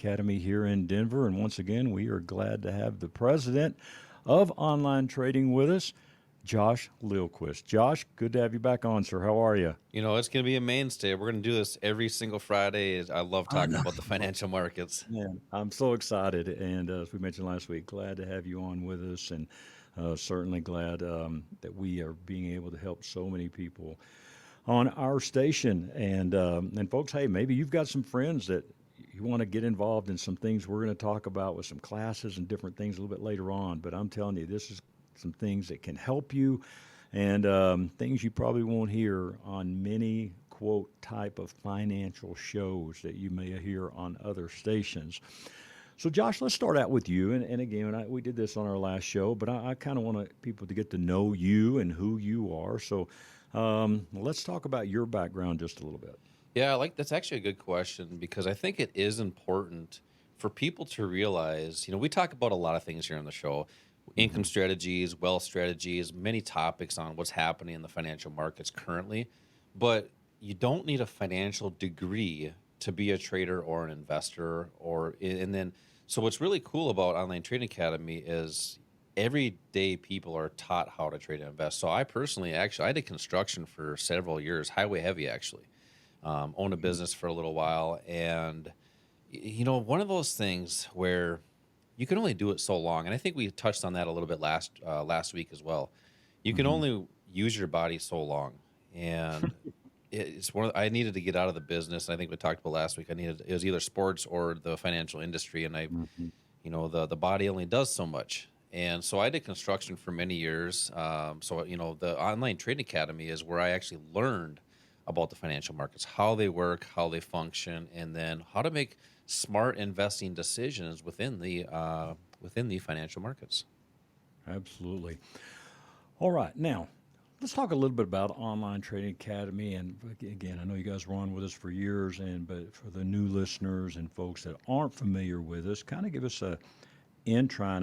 Academy here in Denver. And once again, we are glad to have the president of online trading with us, Josh Lilquist. Josh, good to have you back on, sir. How are you? It's going to be a mainstay. We're going to do this every single Friday. I love I talking know. about the financial markets. Man, I'm so excited. And as we mentioned last week, glad to have you on with us. And certainly glad that we are being able to help so many people on our station. And folks, hey, maybe you've got some friends that you want to get involved in some things we're going to talk about with some classes and different things a little bit later on. But I'm telling you, this is some things that can help you and things you probably won't hear on many quote type of financial shows that you may hear on other stations. So, Josh, let's start out with you. And again, we did this on our last show, but I kind of want people to get to know you and who you are. So, let's talk about your background just a little bit. Yeah, that's actually a good question because I think it is important for people to realize, we talk about a lot of things here on the show, income Hmm. strategies, wealth strategies, many topics on what's happening in the financial markets currently, but you don't need a financial degree to be a trader or an investor and then so what's really cool about Online Trading Academy is everyday people are taught how to trade and invest. So I personally actually I did construction for several years, highway heavy actually. Owned a business for a little while, and one of those things where you can only do it so long, and I think we touched on that a little bit last week as well. You can Hmm. only use your body so long, and it's one. I needed to get out of the business. I think we talked about last week. It was either sports or the financial industry, and Hmm. the body only does so much. And so I did construction for many years. The Online Trading Academy is where I actually learned about the financial markets, how they work, how they function, and then how to make smart investing decisions within the financial markets. Absolutely. All right. Now, let's talk a little bit about Online Trading Academy. And again, I know you guys were on with us for years, but for the new listeners and folks that aren't familiar with us, kind of give us a intro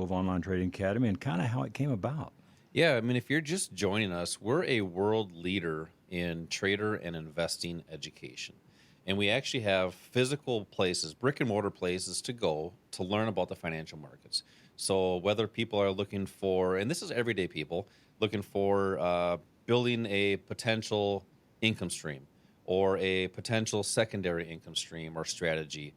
of Online Trading Academy and kind of how it came about. Yeah, I mean, if you're just joining us, we're a world leader in trader and investing education. And we actually have physical places, brick and mortar places to go to learn about the financial markets. So, whether people are looking for, and this is everyday people, looking for building a potential income stream or a potential secondary income stream or strategy,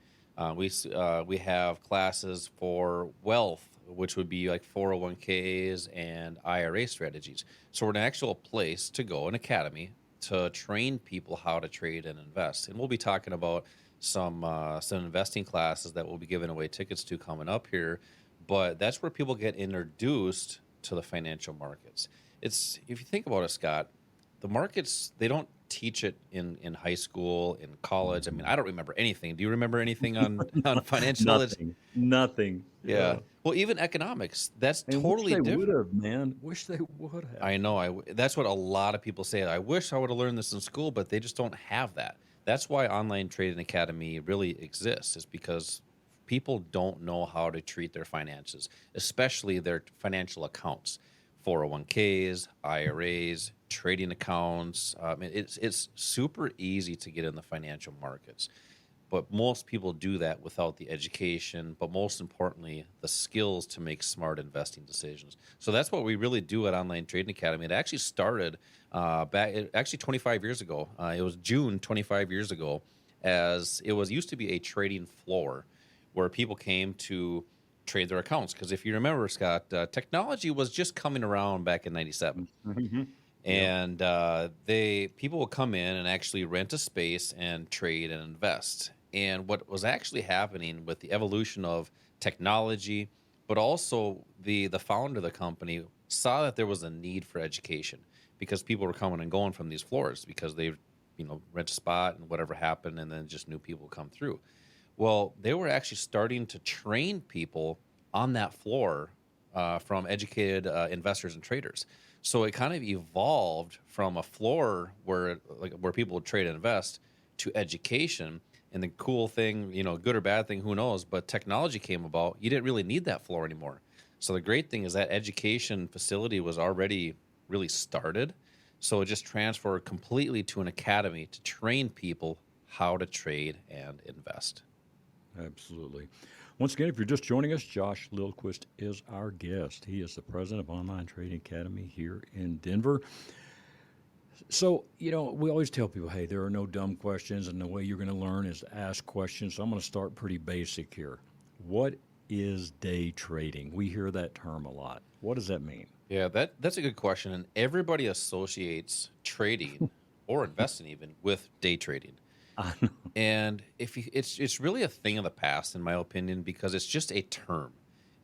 we have classes for wealth, which would be like 401ks and IRA strategies. So we're an actual place to go, an academy to train people how to trade and invest. And we'll be talking about some investing classes that we'll be giving away tickets to coming up here. But that's where people get introduced to the financial markets. It's if you think about it, Scott, the markets they don't teach it in high school, in college. I mean, Mhm. I don't remember anything. Do you remember anything on on financial knowledge? Nothing. Nothing. Yeah. Yeah. Well, even economics, that's And wish totally they would different. have, man. Wish they would have. I know. That's what a lot of people say. I wish I would have learned this in school, but they just don't have that. That's why Online Trading Academy really exists, is because people don't know how to treat their finances, especially their financial accounts, 401ks, IRAs, trading accounts. It's super easy to get in the financial markets. But most people do that without the education, but most importantly, the skills to make smart investing decisions. So that's what we really do at Online Trading Academy. It actually started actually 25 years ago. It was June 25 years ago, as it was used to be a trading floor where people came to trade their accounts. Because if you remember, Scott, technology was just coming around back in '97, Hmm. Yep. and they people will come in and actually rent a space and trade and invest. And what was actually happening with the evolution of technology, but also the founder of the company saw that there was a need for education because people were coming and going from these floors because they rent a spot and whatever happened, and then just new people come through. Well, they were actually starting to train people on that floor from educated investors and traders. So it kind of evolved from a floor where people would trade and invest to education. And the cool thing, good or bad thing, who knows? But technology came about. You didn't really need that floor anymore. So the great thing is that education facility was already really started. So it just transferred completely to an academy to train people how to trade and invest. Absolutely. Once again, if you're just joining us, Josh Lilquist is our guest. He is the president of Online Trading Academy here in Denver. So, we always tell people, hey, there are no dumb questions, and the way you're going to learn is to ask questions. So, I'm going to start pretty basic here. What is day trading? We hear that term a lot. What does that mean? Yeah, that's a good question. And everybody associates trading or investing even with day trading. I know. And if you, it's really a thing of the past, in my opinion, because it's just a term.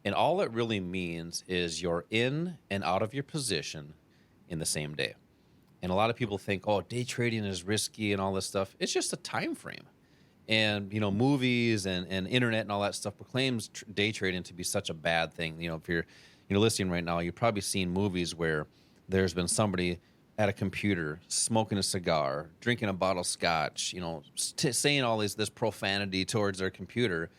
And all it really means is you're in and out of your position in the same day. And a lot of people think, oh, day trading is risky and all this stuff. It's just a time frame. And movies and internet and all that stuff proclaims day trading to be such a bad thing. If you're listening right now, you've probably seen movies where there's been somebody at a computer smoking a cigar, drinking a bottle of scotch, saying all this profanity towards their computer,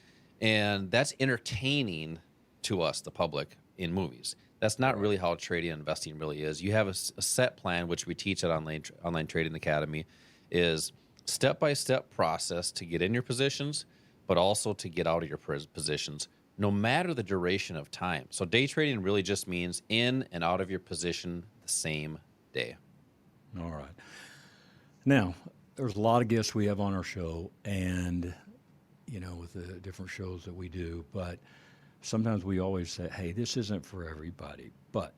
and that's entertaining to us, the public, in movies. That's not really how trading and investing really is. You have a set plan, which we teach at Online Trading Academy, is step-by-step process to get in your positions, but also to get out of your positions, no matter the duration of time. So day trading really just means in and out of your position the same day. All right. Now, there's a lot of guests we have on our show, and, with the different shows that we do, but sometimes we always say, hey, this isn't for everybody. But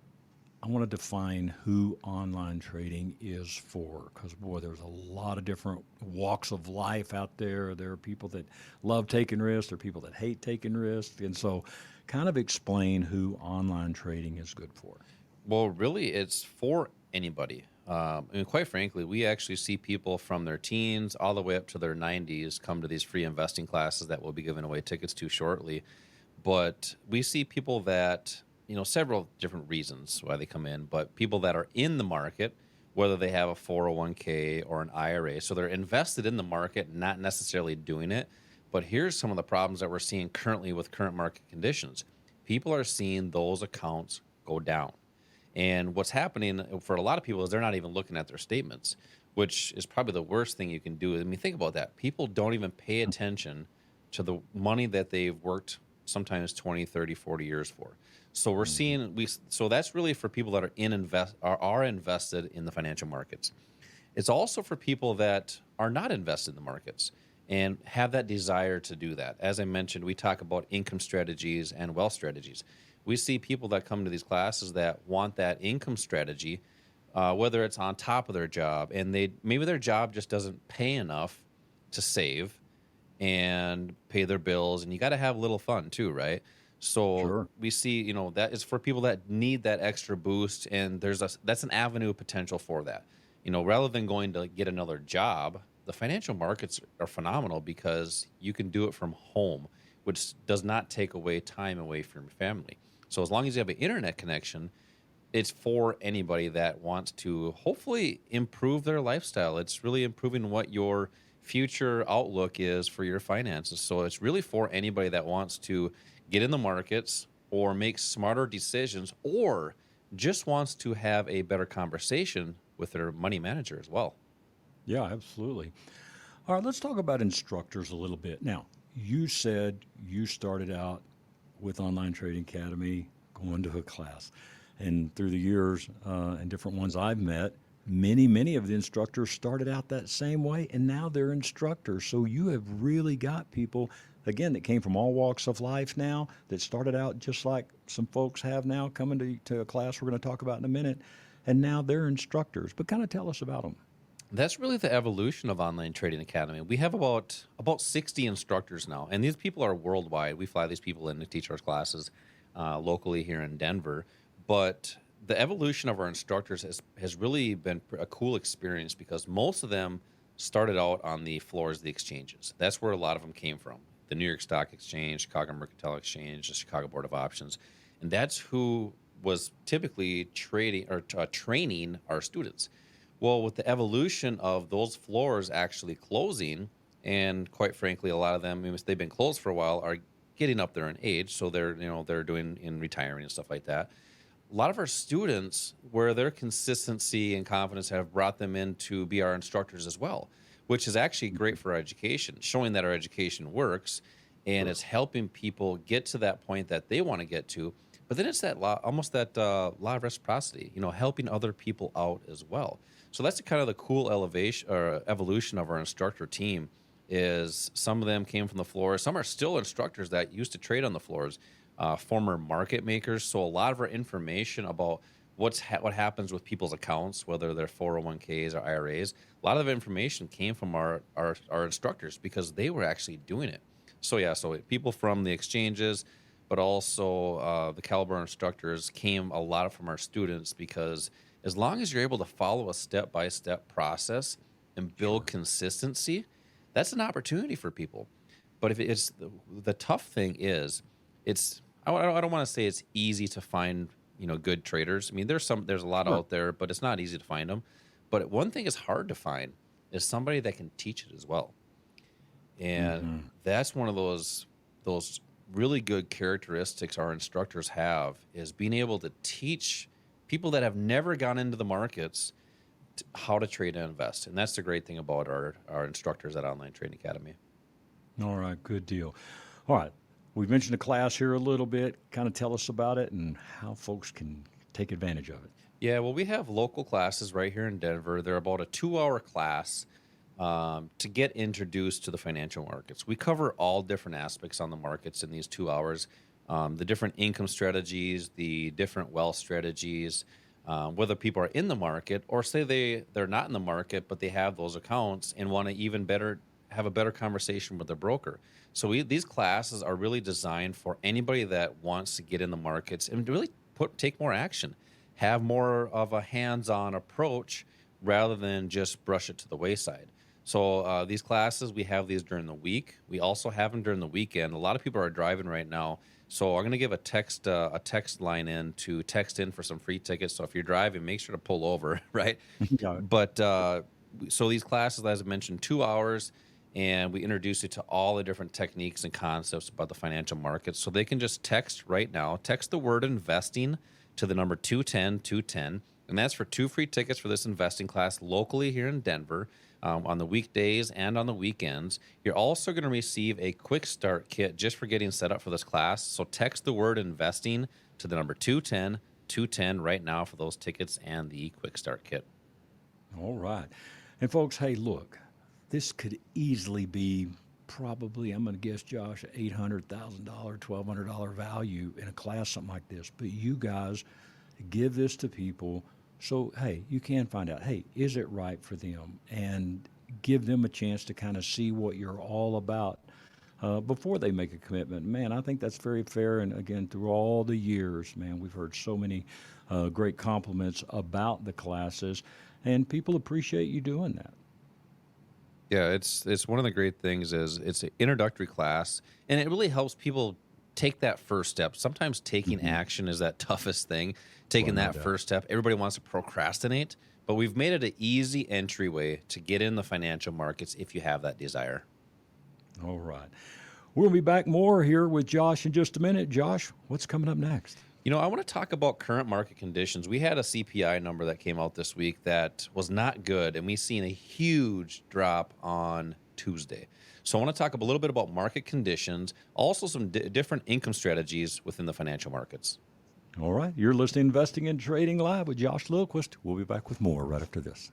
I want to define who online trading is for, because, boy, there's a lot of different walks of life out there. There are people that love taking risks, there are people that hate taking risks. And so, kind of explain who online trading is good for. Well, really, it's for anybody. And quite frankly, we actually see people from their teens all the way up to their 90s come to these free investing classes that we'll be giving away tickets to shortly. But we see people that, several different reasons why they come in, but people that are in the market, whether they have a 401k or an IRA. So they're invested in the market, not necessarily doing it. But here's some of the problems that we're seeing currently with current market conditions. People are seeing those accounts go down. And what's happening for a lot of people is they're not even looking at their statements, which is probably the worst thing you can do. I mean, think about that. People don't even pay attention to the money that they've worked sometimes 20, 30, 40 years for. So we're seeing, so that's really for people that are invested in the financial markets. It's also for people that are not invested in the markets and have that desire to do that. As I mentioned, we talk about income strategies and wealth strategies. We see people that come to these classes that want that income strategy, whether it's on top of their job, and maybe their job just doesn't pay enough to save and pay their bills, and you got to have a little fun too, right? So Sure. we see, that is for people that need that extra boost, and that's an avenue of potential for that. Rather than going to get another job, the financial markets are phenomenal because you can do it from home, which does not take time away from your family. So as long as you have an internet connection, it's for anybody that wants to hopefully improve their lifestyle. It's really improving what your future outlook is for your finances. So it's really for anybody that wants to get in the markets or make smarter decisions or just wants to have a better conversation with their money manager as well. Yeah, absolutely. All right, let's talk about instructors a little bit. Now, you said you started out with Online Trading Academy, going to a class. And through the years and different ones I've met, many of the instructors started out that same way, and now they're instructors. So you have really got people, again, that came from all walks of life now, that started out just like some folks have now, coming to a class we're going to talk about in a minute, and now they're instructors. But kind of tell us about them. That's really the evolution of Online Trading Academy. We have about 60 instructors now, and these people are worldwide. We fly these people in to teach our classes locally here in Denver. But the evolution of our instructors has really been a cool experience because most of them started out on the floors of the exchanges. That's where a lot of them came from. The New York Stock Exchange, Chicago Mercantile Exchange, the Chicago Board of Options. And that's who was typically training our students. Well, with the evolution of those floors actually closing, and quite frankly, a lot of them, they've been closed for a while, are getting up there in age, so they're doing in retiring and stuff like that. A lot of our students, where their consistency and confidence have brought them in to be our instructors as well, which is actually great for our education, showing that our education works. and it's helping people get to that point that they want to get to. But then it's that almost that law of reciprocity, helping other people out as well. So that's kind of the cool elevation or evolution of our instructor team. Is some of them came from the floor, some are still instructors that used to trade on the floors, former market makers. So a lot of our information about what happens with people's accounts, whether they're 401ks or IRAs, a lot of the information came from our instructors because they were actually doing it. So yeah, so people from the exchanges, but also the Caliber instructors came a lot from our students, because as long as you're able to follow a step-by-step process and build consistency, that's an opportunity for people. But if it's the tough thing is, I don't want to say it's easy to find good traders. I mean, there's a lot out there, but it's not easy to find them. But one thing is hard to find is somebody that can teach it as well. And that's one of those really good characteristics our instructors have, is being able to teach people that have never gone into the markets how to trade and invest. And that's the great thing about our instructors at Online Trading Academy. All right, good deal. All right, we've mentioned the class here a little bit. Kind of tell us about it and how folks can take advantage of it. Yeah, well, we have local classes right here in Denver. They're about a 2-hour class to get introduced to the financial markets. We cover all different aspects on the markets in these 2 hours, the different income strategies, the different wealth strategies, whether people are in the market or say they're not in the market, but they have those accounts and want to have a better conversation with their broker. So these classes are really designed for anybody that wants to get in the markets and really take more action, have more of a hands-on approach rather than just brush it to the wayside. So these classes, we have these during the week. We also have them during the weekend. A lot of people are driving right now, so I'm going to give a text line in to text in for some free tickets. So if you're driving, make sure to pull over, right? Got it. But so these classes, as I mentioned, 2 hours, and we introduce you to all the different techniques and concepts about the financial markets. So they can just text right now. Text the word investing to the number 210-210, and that's for 2 free tickets for this investing class locally here in Denver. On the weekdays and on the weekends. You're also going to receive a quick start kit just for getting set up for this class. So text the word investing to the number 210-210 right now for those tickets and the quick start kit. All right. And folks, hey, look, this could easily be probably, I'm going to guess, Josh, $800,000, $1,200 value in a class, something like this. But you guys give this to people. So, hey, you can find out, hey, is it right for them? And give them a chance to kind of see what you're all about before they make a commitment. Man, I think that's very fair. And again, through all the years, man, we've heard so many great compliments about the classes, and people appreciate you doing that. Yeah, it's one of the great things is it's an introductory class, and it really helps people take that first step. Sometimes taking action is that toughest thing. Taking Well, no that doubt. first step, everybody wants to procrastinate, but we've made it an easy entryway to get in the financial markets if you have that desire. All right. We'll be back more here with Josh in just a minute. Josh, what's coming up next? I want to talk about current market conditions. We had a CPI number that came out this week that was not good, and we've seen a huge drop on Tuesday. So I want to talk a little bit about market conditions, also some different income strategies within the financial markets. All right. You're listening to Investing and Trading Live with Josh Lilquist. We'll be back with more right after this.